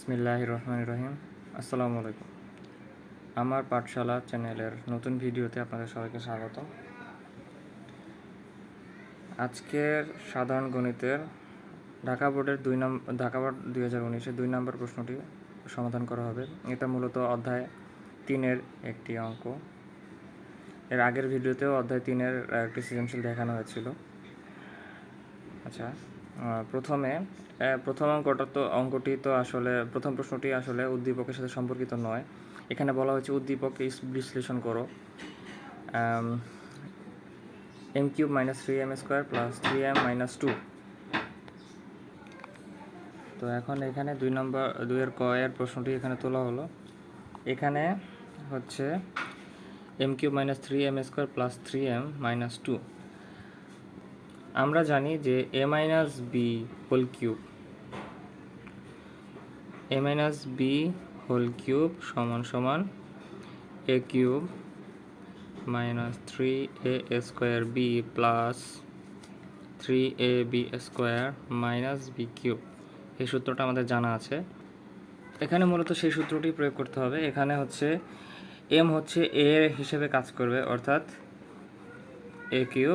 বিসমিল্লাহির রহমানির রহিম। আসসালামু আলাইকুম। আমার পাঠশালা চ্যানেলের নতুন ভিডিওতে আপনাদের সবাইকে স্বাগত। আজকের সাধারণ গণিতের ঢাকা বোর্ডের ঢাকা বোর্ড 2019-এর 2 নম্বর প্রশ্নটি সমাধান করা হবে। এটা মূলত অধ্যায় 3-এর একটি অঙ্ক। এর আগের ভিডিওতেও অধ্যায় 3-এর একটি সৃজনশীল দেখানো হয়েছিল। আচ্ছা, প্রথম অঙ্কটি তো আসলে প্রথম প্রশ্নটি আসলে উদ্দীপকের সাথে সম্পর্কিত নয়। এখানে বলা হয়েছে উদ্দীপককে বিশ্লেষণ করো। m³ - 3m² + 3m - 2। তো এখন এখানে 2-এর ক এর প্রশ্নটি এখানে তোলা হলো। এখানে হচ্ছে m³ - 3m² + 3m - 2। আমরা জানি যে a - b হোল কিউব সমান a³ - 3a² b plus 3ab² - b³। এই সূত্রটা আমাদের জানা আছে। এখানে মূলত সেই সূত্রটি প্রয়োগ করতে হবে। এখানে হচ্ছে m হচ্ছে a হিসেবে কাজ করবে, অর্থাৎ a³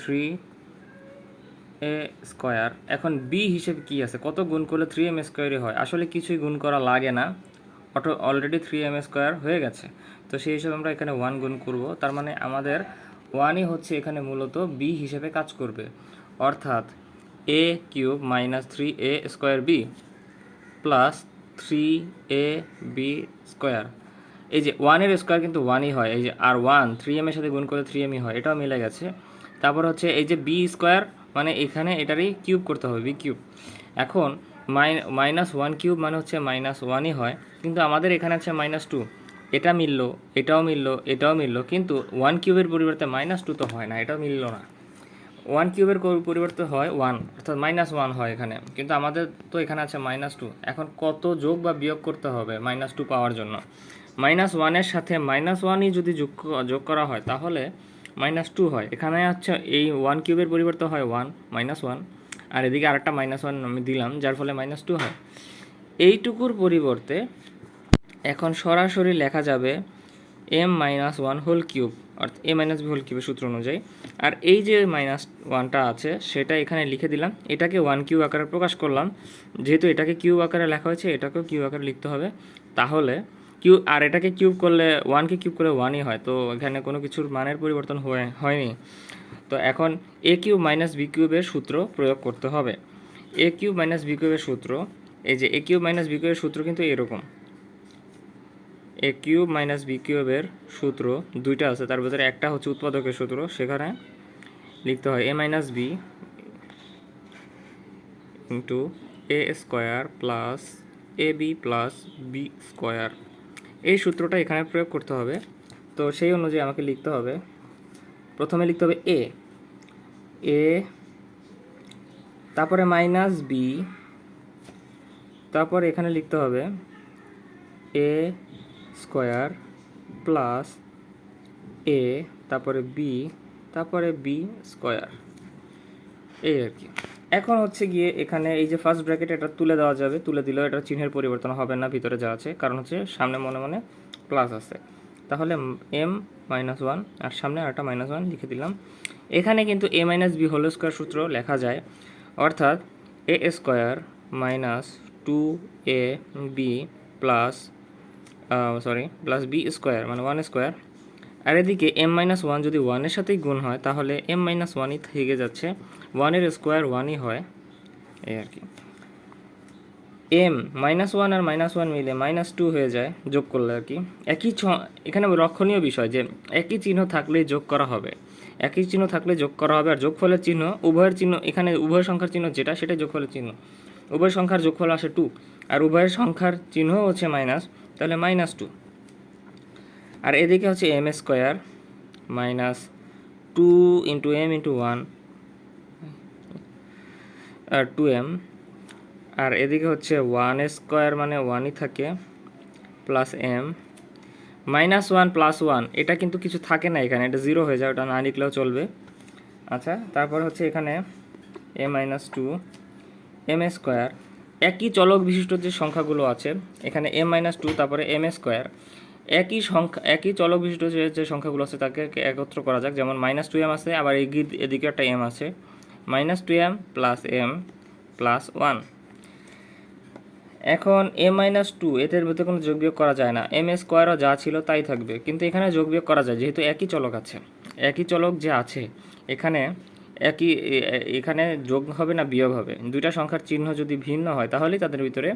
3a²। এখন b হিসেবে কি আছে, কত গুণ করলে 3m² হয়? আসলে কিছুই গুণ করা লাগে না, অলরেডি 3m² হয়ে গেছে। তো সেই হিসেবে আমরা এখানে 1 গুণ করব। তার মানে আমাদের 1ই হচ্ছে এখানে মূলত b হিসেবে কাজ করবে, অর্থাৎ a³ - 3a² b plus 3ab²। এই যে 1-এর স্কোয়ার কিন্তু 1ই হয়, এই যে আর 1 3m এর সাথে গুণ করলে 3mই হয়, এটাও মিলে গেছে। তারপর হচ্ছে এই যে b² মানে এখানে এটারই কিউব করতে হবে, b³। এখন -1³ মানে হচ্ছে -1ই হয়, কিন্তু আমাদের এখানে আছে -2। এটা মিলল, এটাও মিলল, এটাও মিলল, কিন্তু 1³ পরিবর্তে -2 তো হয় না, এটাও মিলল না। 1³ পরিবর্তে হয় 1, অর্থাৎ -1 হয় এখানে, কিন্তু আমাদের তো এখানে আছে -2। এখন কত যোগ বা বিয়োগ করতে হবে -2 পাওয়ার জন্য? -1-এর সাথে -1ই যদি যোগ করা হয় তাহলে -2 হয়। এখানে হচ্ছে এই 1³ পরিবর্তে হয় 1 -1, আর এদিকে আরেকটা -1 আমি দিলাম, যার ফলে -2 হয়। এইটুকুর পরিবর্তে এখন সরাসরি লেখা যাবে m-1 হোল কিউব, অর্থাৎ a - b হোল কিউবের সূত্র অনুযায়ী। আর এই যে -1টা আছে সেটা এখানে লিখে দিলাম, এটাকে 1³ আকারে প্রকাশ করলাম। যেহেতু এটাকে কিউব আকারে লেখা হয়েছে, এটাকেও কিউব আকারে লিখতে হবে। তাহলে আর এটাকে কিউব করলে 1কে কিউব করলে 1ই হয়, তো এখানে কোনো কিছুর মানের পরিবর্তন হয়নি। তো এখন a³ - b³ সূত্র প্রয়োগ করতে হবে। a³ - b³ সূত্র, এই যে a³ - b³ সূত্র কিন্তু এরকম। a³ - b³ সূত্র দুইটা আছে, তার ভিতরে একটা হচ্ছে উৎপাদকের সূত্র, সেখানে লিখতে হয় a - b * a² plus ab plus b²। এই সূত্রটা এখানে প্রয়োগ করতে হবে। তো সেই অনুযায়ী আমাকে লিখতে হবে, প্রথমে লিখতে হবে a, তারপরে -b, তারপর এখানে লিখতে হবে a² প্লাস a, তারপরে b, তারপরে b², এই আর কি। এখন হচ্ছে গিয়ে এখানে এই যে ফার্স্ট ব্র্যাকেট, এটা তুলে দেওয়া যাবে, তুলে দিলেও এটার চিহ্নের পরিবর্তন হবে না ভিতরে যা আছে, কারণ হচ্ছে সামনে মনে মনে প্লাস আছে। তাহলে m-1 আর সামনে আরেকটা -1 লিখে দিলাম। এখানে কিন্তু a - b হোল স্কোয়ার সূত্র লেখা যায়, অর্থাৎ a² - 2ab প্লাস b² মানে 1²। আর এদিকে m-1 যদি 1-এর সাথেই গুণ হয় তাহলে m-1ই থেকে যাচ্ছে, 1-এর স্কোয়ার 1ই হয়, এই আর কি। m-1 আর -1 মিলে -2 হয়ে যায় যোগ করলে আর কি। এখানে লক্ষণীয় বিষয় যে একই চিহ্ন থাকলেই যোগ করা হবে, একই চিহ্ন থাকলে যোগ করা হবে। আর যোগফলের চিহ্ন, উভয়ের চিহ্ন, এখানে উভয় সংখ্যার চিহ্ন যেটা সেটাই যোগফলের চিহ্ন। উভয় সংখ্যার যোগফল আসে 2, আর উভয়ের সংখ্যার চিহ্ন হচ্ছে মাইনাস, তাহলে -2। আর এদিকে হচ্ছে m² - 2 × m × 1 আর 2m, আর এদিকে হচ্ছে 1² মানে 1ই থাকে প্লাস m -1 প্লাস 1, এটা কিন্তু কিছু থাকে না এখানে, এটা 0 হয়ে যায়, ওটা না লিখলেও চলবে। আচ্ছা, তারপর হচ্ছে এখানে a - 2 m²। একই চলক বিশিষ্ট যে সংখ্যাগুলো আছে এখানে m-2 তারপরে m² একই চলক বিশিষ্ট যে সংখ্যাগুলো আছে তাকে একত্র করা যাক। যেমন -2m আছে, আবার এদিকে একটা m আছে, -2m + m + 1। এখন m-2 এদের মধ্যে কোনো যোগ বিয়োগ করা যায় না, m² যা ছিল তাই থাকবে, কিন্তু এখানে যোগ বিয়োগ করা যায় যেহেতু একই চলক আছে। একই চলক যে আছে এখানে যোগ হবে না বিয়োগ হবে। দুইটা সংখ্যার চিহ্ন যদি ভিন্ন হয় তাহলেই তাদের ভিতরে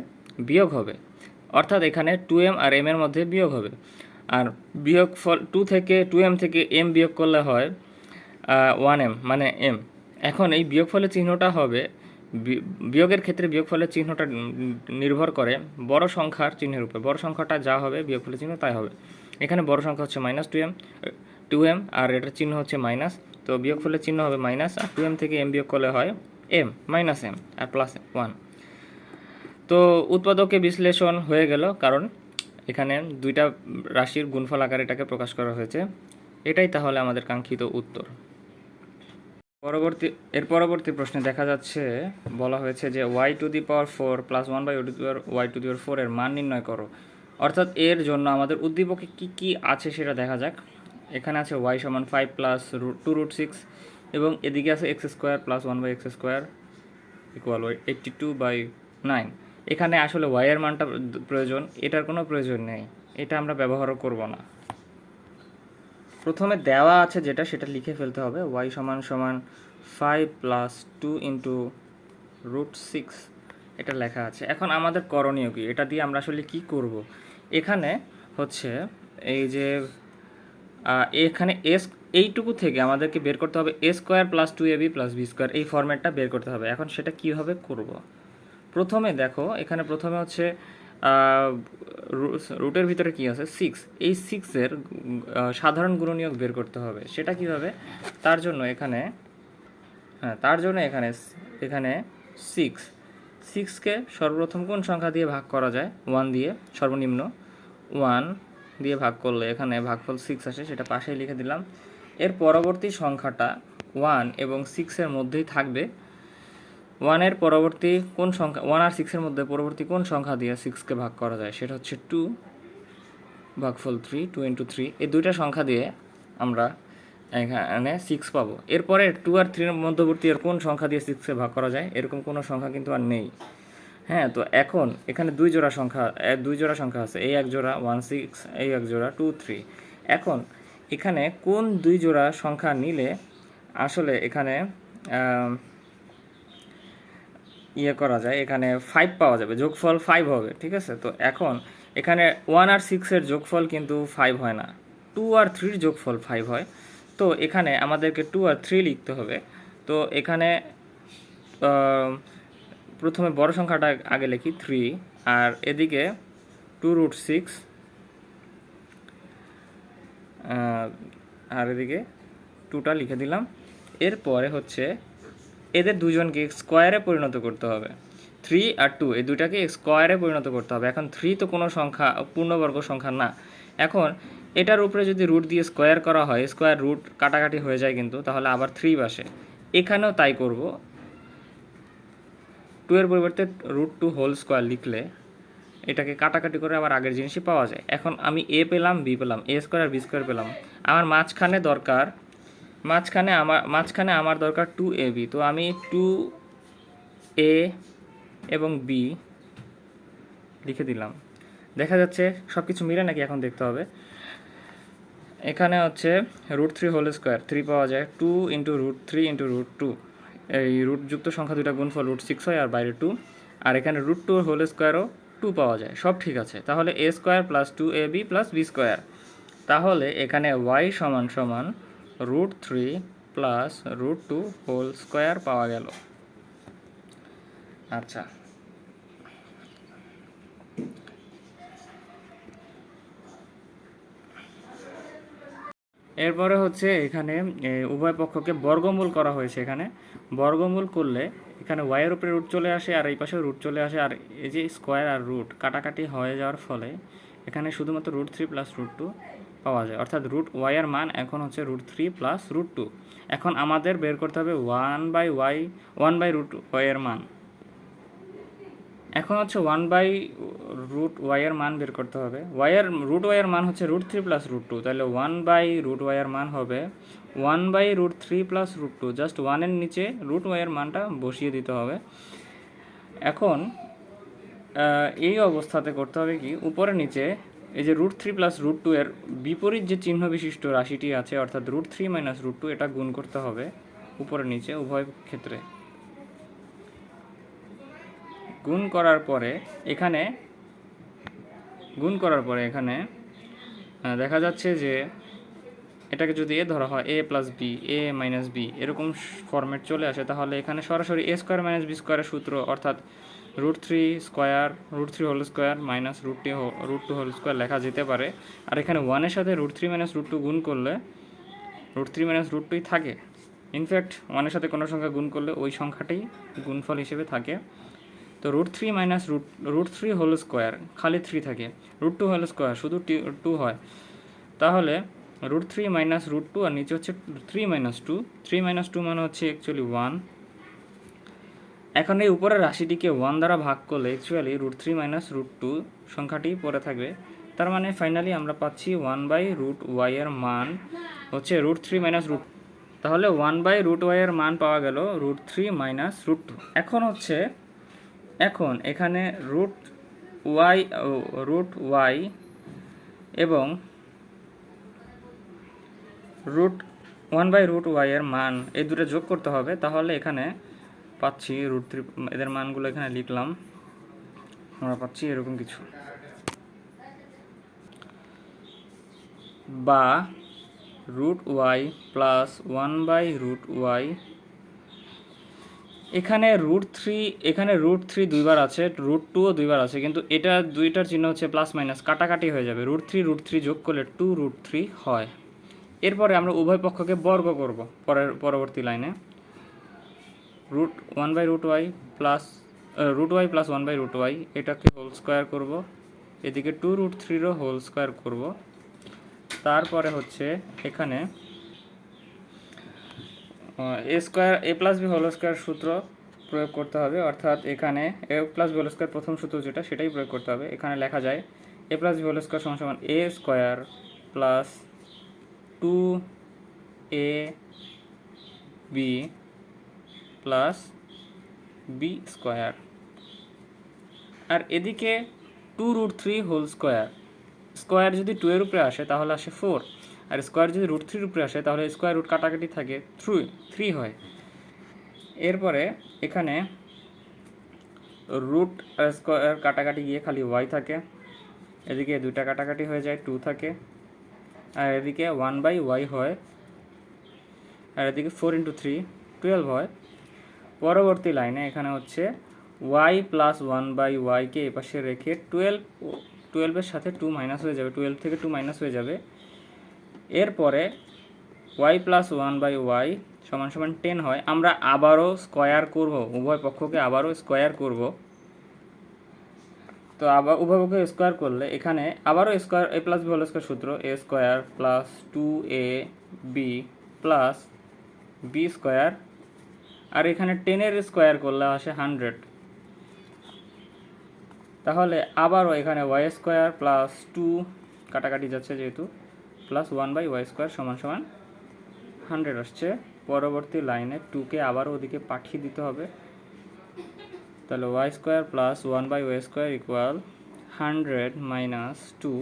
বিয়োগ হবে, অর্থাৎ এখানে 2m আর m এর মধ্যে বিয়োগ হবে। আর বিয়োগফল 2m থেকে m বিয়োগ করলে হয় 1m মানে m। এখন এই বিয়োগফলের চিহ্নটা হবে বিয়োগের ক্ষেত্রে বিয়োগফলের চিহ্নটা নির্ভর করে বড় সংখ্যার চিহ্নের উপর। বড় সংখ্যাটা যা হবে বিয়োগফলের চিহ্ন তাই হবে। এখানে বড় সংখ্যা হচ্ছে -2m আর এটার চিহ্ন হচ্ছে মাইনাস, তো বিয়োগফলের চিহ্ন হবে মাইনাস, আর 2m থেকে m বিয়োগ করলে হয় m -m আর +1। তো উৎপাদকে বিশ্লেষণ হয়ে গেল, কারণ এখানে দুইটা রাশির গুণফল আকারে এটাকে প্রকাশ করা হয়েছে। এটাই তাহলে আমাদের কাঙ্ক্ষিত উত্তর। এর পরবর্তী প্রশ্নে দেখা যাচ্ছে, বলা হয়েছে যে y⁴ + 1/y⁴ এর মান নির্ণয় করো। অর্থাৎ এর জন্য আমাদের উদ্দীপকে কি কি আছে সেটা দেখা যাক। এখানে আছে y = 5 + 2√6 এবং এদিকে আছে x² + 1/x² = 82/9। এখানে আসলে y এর মানটা প্রয়োজন, এটার কোনো প্রয়োজন নেই, এটা আমরা ব্যবহারও করব না। প্রথমে দেওয়া আছে যেটা সেটা লিখে ফেলতে হবে, y = 5 + 2 × √6 এটা লেখা আছে। এখন আমাদের করণীয় কি, এটা দিয়ে আমরা আসলে কি করব? এখানে হচ্ছে এই যে এখানে এইটুকু থেকে আমাদেরকে বের করতে হবে a² + 2ab + b² এই ফরম্যাটটা বের করতে হবে। এখন সেটা কীভাবে করব? প্রথমে দেখো, এখানে প্রথমে হচ্ছে রুটের ভিতরে কি আছে 6, এই 6-এর সাধারণ গুণনীয়ক বের করতে হবে। সেটা কিভাবে? তার জন্য এখানে এখানে 6কে সর্বপ্রথম কোন সংখ্যা দিয়ে ভাগ করা যায়? 1 দিয়ে। সর্বনিম্ন 1 দিয়ে ভাগ করলে এখানে ভাগফল 6 আসে, সেটা পাশেই লিখে দিলাম। এর পরবর্তী সংখ্যাটা 1 এবং 6-এর মধ্যেই থাকবে। 1 এর পরবর্তী কোন সংখ্যা, 1 আর 6-এর মধ্যে পরবর্তী কোন সংখ্যা দিয়ে 6কে ভাগ করা যায়? সেটা হচ্ছে 2, ভাগফল 3, 2 × 3। এই দুইটা সংখ্যা দিয়ে আমরা এখানে 6 পাবো। এরপরে 2 আর 3-এর মধ্যবর্তী আর কোন সংখ্যা দিয়ে 6কে ভাগ করা যায়? এরকম কোনো সংখ্যা কিন্তু আর নেই। হ্যাঁ, তো এখন এখানে দুই জোড়া সংখ্যা আছে, এই এক জোড়া 1 6, এই এক জোড়া 2 3। এখন এখানে কোন দুই জোড়া সংখ্যা নিলে আসলে এখানে করা যায়, এখানে 5 পাওয়া যাবে, যোগফল 5 হবে, ঠিক আছে? তো এখন এখানে 1 আর 6-এর যোগফল কিন্তু 5 হয় না, 2 আর 3-র যোগফল 5 হয়। তো এখানে আমাদেরকে 2 আর 3 লিখতে হবে। তো এখানে প্রথমে বড় সংখ্যাটা আগে লিখি 3, আর এদিকে 2√6, আর এদিকে 2টা লিখে দিলাম। এরপরে হচ্ছে এদের দুজনকে স্কোয়ারে পরিণত করতে হবে। 3 আর 2 এই দুইটাকে স্কোয়ারে পরিণত করতে হবে। এখন 3 তো কোনো সংখ্যা, পূর্ণবর্গ সংখ্যা না। এখন এটার উপরে যদি রুট দিয়ে স্কোয়ার করা হয়, স্কোয়ার রুট কাটাকাটি হয়ে যায় কিন্তু, তাহলে আবার 3 বসে। এখানেও তাই করব, 2 এর পরিবর্তে √2² লিখলে এটাকে কাটাকাটি করে আবার আগের জিনিসই পাওয়া যায়। এখন আমি a পেলাম, b পেলাম, a² আর b² পেলাম। আমার মাঝখানে আমার দরকার 2ab। তো আমি 2a এবং b লিখে দিলাম। দেখা যাচ্ছে সব কিছু মিলে নাকি এখন দেখতে হবে। এখানে হচ্ছে √3² 3 পাওয়া যায়, 2 × √3 × √2, এই রুটযুক্ত সংখ্যা দুটা গুণফল √6 হয় আর বাইরে 2, আর এখানে √2² 2 পাওয়া যায়। সব ঠিক আছে। তাহলে a² + 2ab + b²। তাহলে এখানে y = √3 + √2² পাওয়া গেল। আচ্ছা, এরপরে হচ্ছে এখানে উভয় পক্ষকে বর্গমূল করা হয়েছে। এখানে বর্গমূল করলে এখানে y এর উপরে রুট চলে আসে আর এই পাশে রুট চলে আসে, আর এই যে স্কোয়ার আর রুট কাটাকাটি হয়ে যাওয়ার ফলে এখানে শুধুমাত্র √3 + √2 পাওয়া যায়। অর্থাৎ y এর মান এখন হচ্ছে √3 + √2। এখন আমাদের বের করতে হবে 1/y এর মান। এখন হচ্ছে 1/√y এর মান বের করতে হবে। √y এর মান হচ্ছে √3 + √2, তাহলে 1/√y এর মান হবে 1/√3 + √2, জাস্ট 1 এর নিচে √y এর মানটা বসিয়ে দিতে হবে। এখন এই অবস্থাতে করতে হবে কি, উপরে নিচে এই যে √3 + √2 এর বিপরীত যে চিহ্ন বিশিষ্ট রাশিটি আছে, অর্থাৎ √3 - √2, এটা গুণ করতে হবে উপরে নিচে উভয় ক্ষেত্রে। গুণ করার পরে এখানে দেখা যাচ্ছে যে এটাকে যদি এ ধরা হয়, a + b, a - b এরকম ফরম্যাট চলে আসে, তাহলে এখানে সরাসরি a² - b² এর সূত্র, অর্থাৎ √3² - √2² লেখা যেতে পারে। আর এখানে 1 এর সাথে √3 - √2 গুণ করলে √3 - √2ই থাকে। ইনফ্যাক্ট 1 এর সাথে কোনো সংখ্যা গুণ করলে ওই সংখ্যাটাই গুণফল হিসেবে থাকে। তো √3 - √3² খালি 3 থাকে, √2² শুধু 2 হয়। তাহলে √3 - √2 আর নিচে হচ্ছে 3 - 2, 3 - 2 মানে হচ্ছে অ্যাকচুয়ালি 1। এখন এই উপরের রাশিটিকে 1 দ্বারা ভাগ করলে অ্যাকচুয়ালি √3 - √2 সংখ্যাটি পড়ে থাকবে। তার মানে ফাইনালি আমরা পাচ্ছি 1/√y এর মান হচ্ছে √3 - √2। তাহলে 1/√y এর মান পাওয়া গেল √3 - √2। এখন এখানে √y এবং 1/√y এর মান এই দুটো যোগ করতে হবে। তাহলে এখানে পাচ্ছি √3, এদের মানগুলো এখানে লিখলাম, আমরা পাচ্ছি এরকম কিছু, বা √y + 1/√y। এখানে √3 দুইবার আছে, √2ও দুইবার আছে, কিন্তু এটা দুইটার চিহ্ন হচ্ছে প্লাস মাইনাস, কাটাকাটি হয়ে যাবে। √3 যোগ করলে 2√3 হয়। এরপরে আমরা উভয় পক্ষকে বর্গ করব পরবর্তী লাইনে। √1/√y + 1/√y এটাকে হোল স্কোয়ার করব, এদিকে 2√3ও হোল স্কোয়ার করব। তারপরে হচ্ছে এখানে a + b হোল স্কোয়ার সূত্র প্রয়োগ করতে হবে, অর্থাৎ এখানে a + b হোল স্কোয়ার প্রথম সূত্র যেটা, সেটাই প্রয়োগ করতে হবে। এখানে লেখা যায় a + b whole square = a² + 2ab + b²। আর এদিকে 2√3 হোল স্কোয়ার যদি 2 এর উপরে আসে তাহলে আসে 4, আর স্কোয়ার যদি √3 এর উপরে আসে তাহলে স্কোয়ার রুট কাটাকাটি থাকে 3 হয়। এরপরে এখানে রুট স্কোয়ার কাটাকাটি গিয়ে খালি y থাকে, এদিকে দুইটা কাটাকাটি হয়ে যায় 2 থাকে, আর এদিকে 1/y হয়, আর এদিকে 4 × 3 12 হয়। পরবর্তী লাইনে এখানে হচ্ছে y + 1/y কে এপাশে রেখে 12 এর সাথে 2 মাইনাস হয়ে যাবে, 12 থেকে 2 মাইনাস হয়ে যাবে। এরপরে y + 1/y = 10 হয়। আমরা আবারও স্কোয়ার করব, উভয় পক্ষকে আবারও স্কোয়ার করব। তো আবার উভয় পক্ষকে স্কোয়ার করলে এখানে আবারও square a + b whole square সূত্র, a² + 2ab + b², আর এখানে 10 এর স্কোয়ার করলে আসে 100। তাহলে আবারও এখানে y² + 2 কাটাকাটি যাচ্ছে যেহেতু, +1/y² = 100 আসছে। পরবর্তী লাইনে 2কে আবারও ওদিকে পাঠিয়ে দিতে হবে, তাহলে y² + 1/y² = 100 - 2।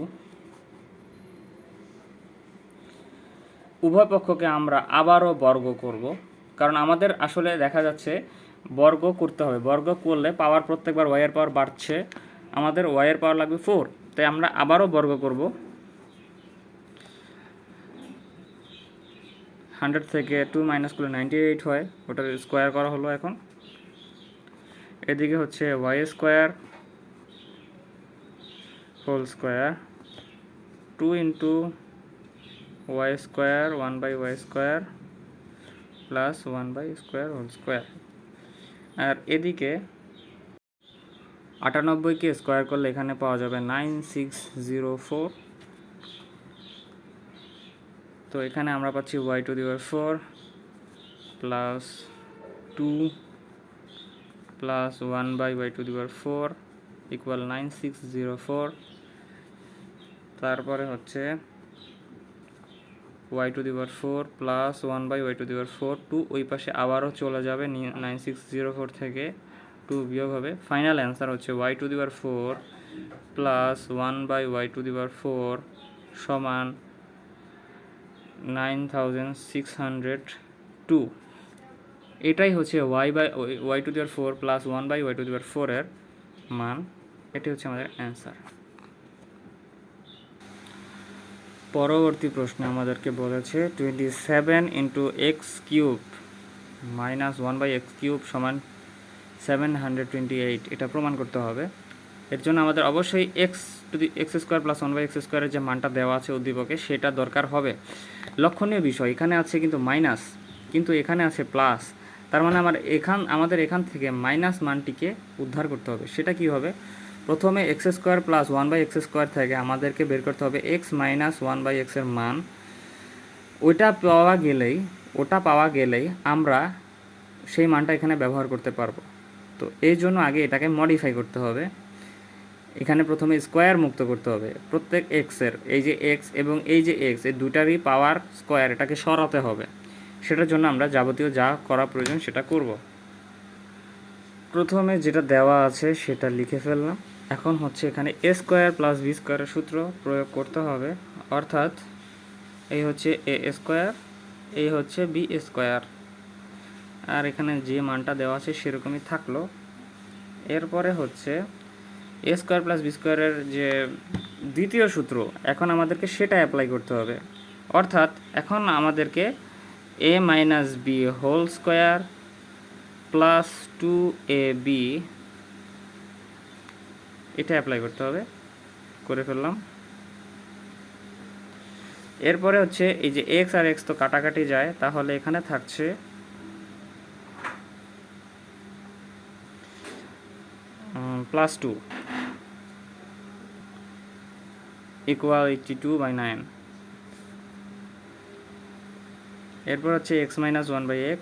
উভয় পক্ষকে আমরা আবারও বর্গ করব, কারণ আমাদের আসলে দেখা যাচ্ছে বর্গ করতে হবে। বর্গ করলে পাওয়ার প্রত্যেকবার y এর পাওয়ার বাড়ছে, আমাদের y এর পাওয়ার লাগবে 4, তাই আমরা আবারও বর্গ করব। 100 থেকে 2 মাইনাস করলে 98 হয়, ওটার স্কোয়ার করা হলো। এখন এদিকে হচ্ছে y² whole square 2 × y² 1/y² + 1/² whole square. আর এদিকে 98কে স্কোয়ার করলে এখানে পাওয়া যাবে 9604। তো এখানে আমরা পাচ্ছি y⁴ + 2 প্লাস 1/y⁴ ইকুয়াল 9604। তারপরে হচ্ছে y⁴ প্লাস 1/y⁴ 2 ওই পাশে আবারও চলে যাবে, 9604 থেকে 2 বিয়োগ হবে। ফাইনাল অ্যান্সার হচ্ছে y⁴ প্লাস 1/y⁴ সমান 9602। এটাই হচ্ছে y⁴ প্লাস 1/y⁴ এর মান। এটি হচ্ছে আমাদের অ্যান্সার। পরবর্তী প্রশ্নে আমাদেরকে বলেছে 27 into x cube minus 1/x³ সমান 728। এটা প্রমাণ করতে হবে। এর জন্য আমাদের অবশ্যই x² প্লাস 1/x² এর যে মানটা দেওয়া আছে উদ্দীপকে সেটা দরকার হবে। লক্ষণীয় বিষয়, এখানে আছে কিন্তু মাইনাস, কিন্তু এখানে আছে প্লাস। তার মানে আমাদের এখান থেকে মাইনাস মানটিকে উদ্ধার করতে হবে। সেটা কি হবে? প্রথমে x² প্লাস 1/x² থেকে আমাদেরকে বের করতে হবে x মাইনাস 1/x এর মান। ওটা পাওয়া গেলেই আমরা সেই মানটা এখানে ব্যবহার করতে পারবো। তো এই জন্য আগে এটাকে মডিফাই করতে হবে। এখানে প্রথমে স্কোয়ার মুক্ত করতে হবে প্রত্যেক এক্সের। এই যে এক্স এবং এই যে এক্স, এই দুটারই পাওয়ার স্কোয়ার, এটাকে সরাতে হবে। সেটার জন্য আমরা যাবতীয় যা করা প্রয়োজন সেটা করব। প্রথমে যেটা দেওয়া আছে সেটা লিখে ফেললাম। এখন হচ্ছে এখানে a² প্লাস b² এর সূত্র প্রয়োগ করতে হবে। অর্থাৎ এই হচ্ছে a², এই হচ্ছে b², আর এখানে যে মানটা দেওয়া আছে সেরকমই থাকলো। এরপরে হচ্ছে a² প্লাস b² এর যে দ্বিতীয় সূত্র, এখন আমাদেরকে সেটা অ্যাপ্লাই করতে হবে। অর্থাৎ এখন আমাদেরকে a minus b whole square plus 2ab এটা অ্যাপ্লাই করতে হবে। করে ফেললাম। এরপরে হচ্ছে এই যে এক্স আর এক্স তো কাটাকাটি যায়, তাহলে এখানে থাকছে +2 ইকুয়াল 82/9। এরপর হচ্ছে x minus 1/x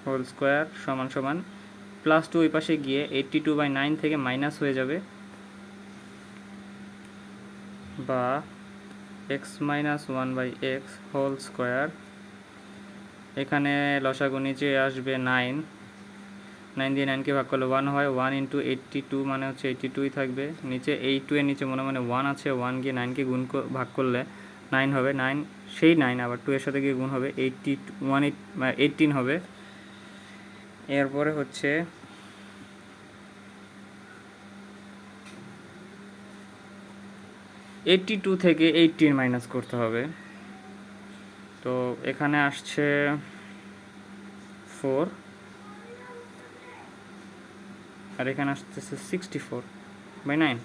whole square সমান সমান +2 ওই পাশে গিয়ে 82/9 থেকে মাইনাস হয়ে যাবে, বা x minus 1/x whole square. এখানে লসাগু নিচে আসবে 9 দিয়ে 9কে ভাগ করলে 1 হয়। 1 ইন্টু 82 মানে হচ্ছে 82ই থাকবে। নিচে 82 এর নিচে মনে 1 আছে, 1 গিয়ে 9কে ভাগ করলে 9 হবে। 9 সেই 9 আবার 2 এর সাথে গিয়ে গুণ হবে, 18 হবে। এরপরে হচ্ছে টু থেকে 18 মাইনাস করতে হবে। তো এখানে আসছে 4, আর এখানে আসতেছে 64/9।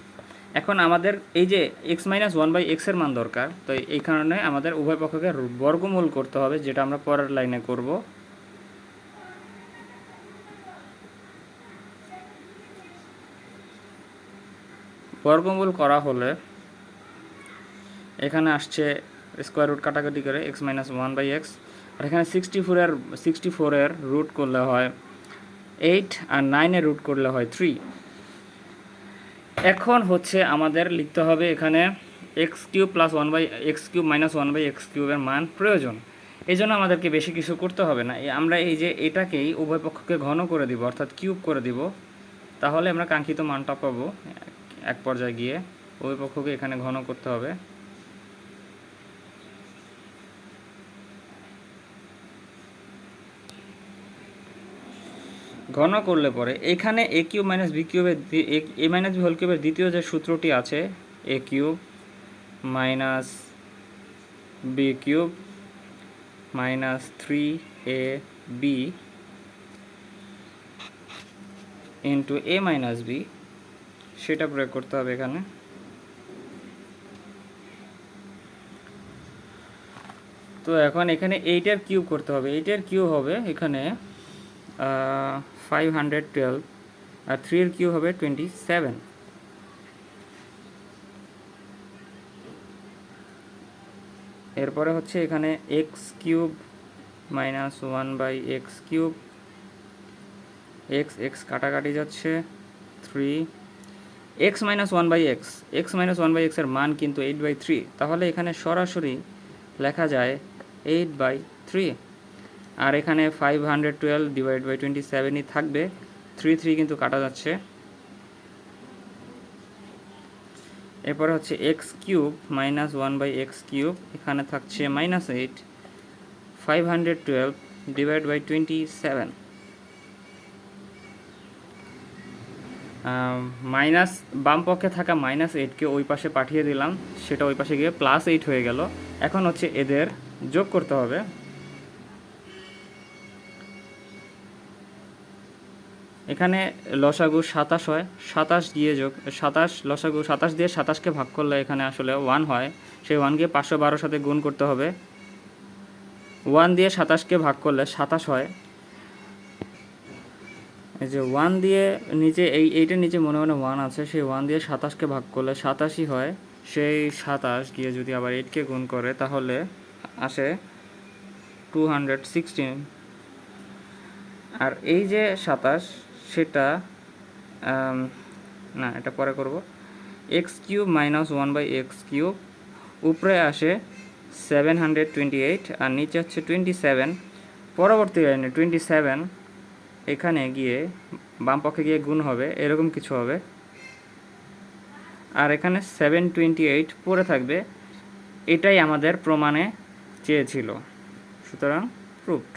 এখন আমাদের এই যে x মাইনাস 1/x এর মান দরকার, তো এই কারণে আমাদের উভয় পক্ষকে বর্গমূল করতে হবে, যেটা আমরা পরের লাইনে করব। বর্গমূল করা হলে এখানে আসছে স্কোয়ার রুট কাটাকাটি করে x মাইনাস 1/x, আর এখানে 64 এর রুট করলে হয় 8, আর 9 এর রুট করলে হয় 3। এখন হচ্ছে আমাদের লিখতে হবে এখানে x³ plus 1/x³ minus 1/x³ এর মান প্রয়োজন। এই জন্য আমাদেরকে বেশি কিছু করতে হবে না। আমরা এই যে এটাকেই উভয় পক্ষকে ঘন করে দিব, অর্থাৎ কিউব করে দিব। তাহলে আমরা কাঙ্ক্ষিত মানটা পাবো। এক পর্যায়ে গিয়ে উভয় পক্ষকে এখানে ঘন করতে হবে। ঘন করলে পরে এখানে a³ minus b³ a minus b whole কিউবের দ্বিতীয় যে সূত্রটি আছে, a³ minus b³ minus 3ab into a minus b, সেটা প্রয়োগ করতে হবে এখানে। তো এখন এখানে 8 কিউব করতে হবে। 8 কিউব হবে এখানে 512, আর 3 এর কিউব হবে 27। এরপরে হচ্ছে এখানে x³ minus 1/x³ x x কাটাকাটি যাচ্ছে, 3 X minus one by X, X minus one by এক্সের মান কিন্তু 8/3, তাহলে এখানে সরাসরি লেখা যায় 8/3। আর এখানে 512 ডিভাইড বাই 27ই থাকবে, 3 কিন্তু কাটা যাচ্ছে। এরপরে হচ্ছে x cube minus 1/x cube, এখানে থাকছে -8, 512 ডিভাইড বাই 27, মাইনাস বাম পক্ষে থাকা -8কে ওই পাশে পাঠিয়ে দিলাম, সেটা ওই পাশে গিয়ে +8 হয়ে গেল। এখন হচ্ছে এদের যোগ করতে হবে। এখানে লসাগু 27 হয়, 27 দিয়ে যোগ 27 লসাগু 27 দিয়ে 27কে ভাগ করলে এখানে আসলে 1 হয়, সেই 1কে 512 সাথে গুণ করতে হবে। 1 দিয়ে 27কে ভাগ করলে 27 হয়। এই যে 1 দিয়ে নিচে এইটার নিচে মনে মনে 1 আছে, সেই 1 দিয়ে 27কে ভাগ করলে 87ই হয়। সেই 27 দিয়ে যদি আবার 8কে গুণ করে তাহলে আসে 216। আর এই যে 27 সেটা না, এটা পরে করব। X cube minus 1/x cube, উপরে আসে 728 আর নিচে হচ্ছে 27। পরবর্তী লাইনে 27 এখানে গিয়ে বাম পক্ষে গিয়ে গুণ হবে, এরকম কিছু হবে। আর এখানে 728 পড়ে থাকবে। এটাই আমাদের প্রমাণে চেয়েছিল, সুতরাং প্রুভড।